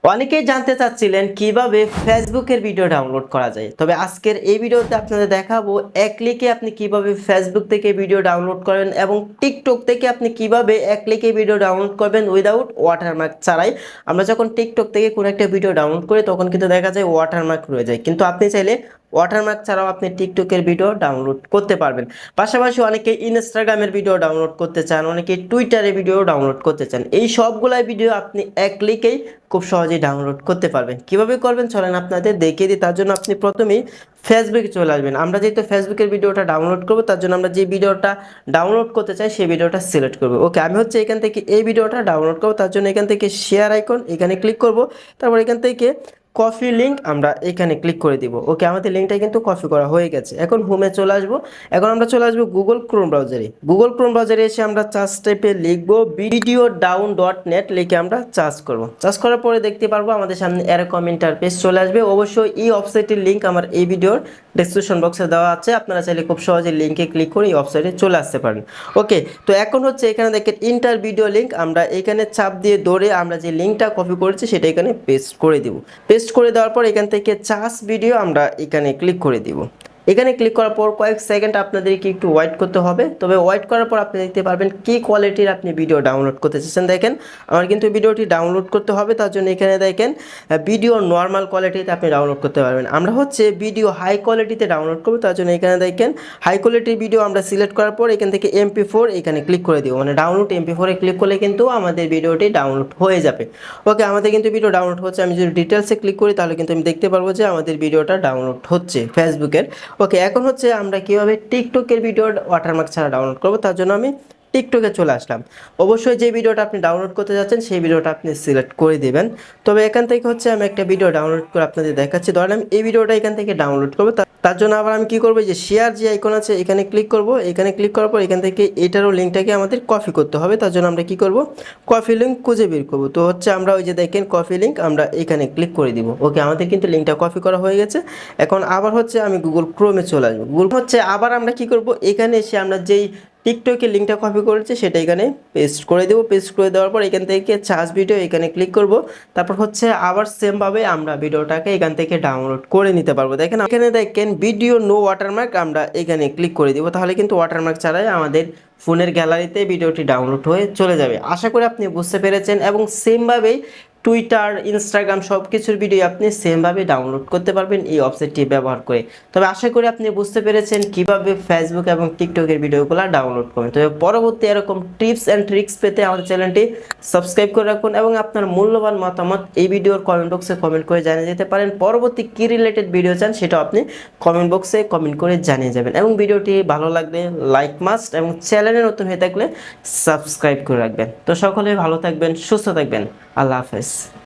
অনেকেই জানতে চাচ্ছিলেন কিভাবে ফেসবুকের ভিডিও ডাউনলোড করা যায়। তবে আজকের এই ভিডিওতে আপনাদের দেখাবো এক ক্লিকে আপনি কিভাবে ফেসবুক থেকে ভিডিও ডাউনলোড করবেন এবং টিকটক থেকে আপনি কিভাবে এক ক্লিকে ভিডিও ডাউনলোড করবেন উইদাউট ওয়াটারমার্ক ছাড়াই। আমরা যখন টিকটক থেকে কোনো একটা ভিডিও ডাউনলোড করি তখন কিন্তু দেখা যায় ওয়াটারমার্ক রয়ে যায়, কিন্তু আপনি চাইলে ওয়াটারমার্ক ছাড়াও আপনি টিকটকের ভিডিও ডাউনলোড করতে পারবেন। পাশাপাশি অনেকে ইনস্টাগ্রামের ভিডিও ডাউনলোড করতে চান, অনেকে টুইটারে ভিডিও ডাউনলোড করতে চান। এই সবগুলাই ভিডিও আপনি এক ক্লিকেই খুব সহজেই ডাউনলোড করতে পারবেন। কিভাবে করবেন চলেন আপনাদের দেখিয়ে দিই। তার জন্য আপনি প্রথমেই ফেসবুকে চলে আসবেন। আমরা যেহেতু ফেসবুকের ভিডিওটা ডাউনলোড করব, তার জন্য আমরা যে ভিডিওটা ডাউনলোড করতে চাই সেই ভিডিওটা সিলেক্ট করব। ওকে, আমি হচ্ছে এখান থেকে এই ভিডিওটা ডাউনলোড করব, তার জন্য এখান থেকে শেয়ার আইকন এখানে ক্লিক করব। তারপর এখান থেকে কপি লিঙ্ক আমরা এখানে ক্লিক করে দিব। ওকে, আমাদের লিঙ্কটা কিন্তু কপি করা হয়ে গেছে। এখন হোমে চলে আসবো। এখন আমরা চলে আসবো গুগল ক্রোম ব্রাউজারে। গুগল ক্রোম ব্রাউজারে এসে আমরা সার্চ টাইপে লিখবো videodown.net, লিখে আমরা সার্চ করব। সার্চ করার পরে দেখতে পারবো আমাদের সামনে এরকম ইন্টারফেস চলে আসবে। অবশ্যই এই ওয়েবসাইটের লিঙ্ক আমার এই ভিডিওর ডেসক্রিপশন বক্সে দেওয়া আছে, আপনারা চাইলে খুব সহজে লিঙ্কে ক্লিক করে এই ওয়েবসাইটে চলে আসতে পারেন। ওকে, তো এখন হচ্ছে এখানে দেখেন ইন্টার ভিডিও লিঙ্ক, আমরা এখানে চাপ দিয়ে ধরে আমরা যে লিঙ্কটা কপি করেছি সেটা এখানে পেস্ট করে দিব। পেস্ট করে দেওয়ার পর এখান থেকে চার্জ ভিডিও আমরা এখানে ক্লিক করে দিব। এখানে ক্লিক করার পর কয়েক সেকেন্ড আপনাদেরকে একটু ওয়েট করতে হবে। তবে ওয়েট করার পর আপনি দেখতে পারবেন কি কোয়ালিটির আপনি ভিডিও ডাউনলোড করতে চাচ্ছেন। দেখেন আমার কিন্তু ভিডিওটি ডাউনলোড করতে হবে, তার জন্য এখানে দেখেন ভিডিও নর্মাল কোয়ালিটিতে আপনি ডাউনলোড করতে পারবেন। আমরা হচ্ছে ভিডিও হাই কোয়ালিটিতে ডাউনলোড করবো, তার জন্য এখানে দেখেন হাই কোয়ালিটির ভিডিও আমরা সিলেক্ট করার পর এখান থেকে MP4 এখানে ক্লিক করে দিব। মানে ডাউনলোড MP4 এ ক্লিক করলে কিন্তু আমাদের ভিডিওটি ডাউনলোড হয়ে যাবে। ওকে, আমাদের কিন্তু ভিডিও ডাউনলোড হচ্ছে। আমি যদি ডিটেলসে ক্লিক করি তাহলে কিন্তু আমি দেখতে পারবো যে আমাদের ভিডিওটা ডাউনলোড হচ্ছে ফেসবুকের। ওকে, এখন হচ্ছে আমরা কীভাবে টিকটকের ভিডিও ওয়াটারমার্ক ছাড়া ডাউনলোড করবো, তার জন্য আমি টিকটকে চলে আসলাম। অবশ্যই যে ভিডিওটা আপনি ডাউনলোড করতে যাচ্ছেন সেই ভিডিওটা আপনি সিলেক্ট করে দিবেন। তবে এখান থেকে হচ্ছে আমি একটা ভিডিও ডাউনলোড করে আপনাদের দেখাচ্ছি। ধরেন আমি এই ভিডিওটা এখান থেকে ডাউনলোড করবো, তার জন্য আবার আমি কি করবো, যে শেয়ার যে আইকন আছে এখানে ক্লিক করব। এখানে ক্লিক করার পর এখান থেকে এটারও লিঙ্কটাকে আমাদের কপি করতে হবে, তার জন্য আমরা কি করব, কপি লিঙ্ক খুঁজে বের করবো। তো হচ্ছে আমরা ওই যে দেখেন কপি লিঙ্ক আমরা এখানে ক্লিক করে দিব। ওকে, আমাদের কিন্তু লিঙ্কটা কপি করা হয়ে গেছে। এখন আবার হচ্ছে আমি গুগল ক্রোমে চলে আসবো। গুগল হচ্ছে আবার আমরা কি করব, এখানে এসে আমরা যেই টিকটকের লিঙ্কটা কপি করেছি সেটা এখানে পেস্ট করে দেবো। পেস্ট করে দেওয়ার পর এখান থেকে চার্জ ভিডিও এখানে ক্লিক করব। তারপর হচ্ছে আবার সেমভাবে আমরা ভিডিওটাকে এখান থেকে ডাউনলোড করে নিতে পারবো। দেখেন এখানে দেখেন ভিডিও নো ওয়াটারমার্ক আমরা এখানে ক্লিক করে দিব, তাহলে কিন্তু ওয়াটারমার্ক ছাড়াই আমাদের ফোনের গ্যালারিতে ভিডিওটি ডাউনলোড হয়ে চলে যাবে। আশা করি আপনি বুঝতে পেরেছেন। এবং সেমভাবেই টুইটার, ইনস্টাগ্রাম সব কিছুর ভিডিও আপনি সেমভাবে ডাউনলোড করতে পারবেন এই ওয়েবসাইটটি ব্যবহার করে। তবে আশা করি আপনি বুঝতে পেরেছেন কিভাবে ফেসবুক এবং টিকটকের ভিডিওগুলো ডাউনলোড করবেন। তবে পরবর্তী এরকম টিপস অ্যান্ড ট্রিক্স পেতে আমাদের চ্যানেলটি সাবস্ক্রাইব করে রাখুন এবং আপনার মূল্যবান মতামত এই ভিডিওর কমেন্ট বক্সে কমেন্ট করে জানিয়ে যেতে পারেন। পরবর্তী কী রিলেটেড ভিডিও চান সেটাও আপনি কমেন্ট বক্সে কমেন্ট করে জানিয়ে যাবেন। এবং ভিডিওটি ভালো লাগলে লাইক মাস্ট, এবং চ্যানেলে নতুন হয়ে থাকলে সাবস্ক্রাইব করে রাখবেন। তো সকলে ভালো থাকবেন, সুস্থ থাকবেন। আল্লাহ হাফেজ।